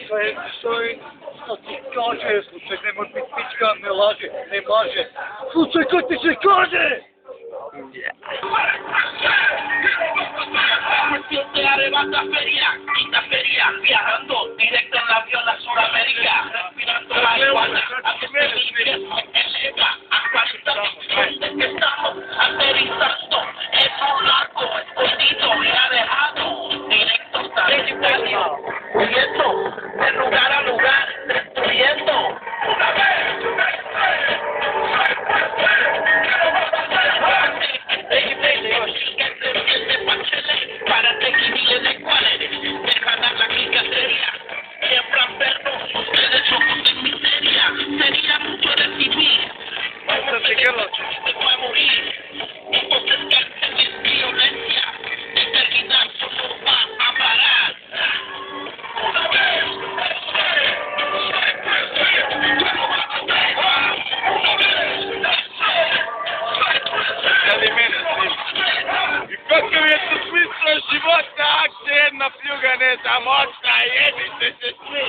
Co ti kaže, slušaj, nemoj biti pička, ne laže, ne maže. Slušaj, ko ti se kaže? Te arrebata feria, viajando directo en avión a Sudamérica, respirando marihuana, eleva, actualizando, donde que estamos, aterrizando, es un largo, escondido, me ha dejado, directo sanitario, huyendo, de lugar a lugar, destruyendo, una vez. Para tequila de cuál eres, dejan a la gigantería, siembran perros, ustedes son de miseria, sería mucho recibir, te voy a morir, entonces cárcel es violencia, eternidad solo va a parar. Una vez. Животна акция на плюгане за мощна ебите се сми.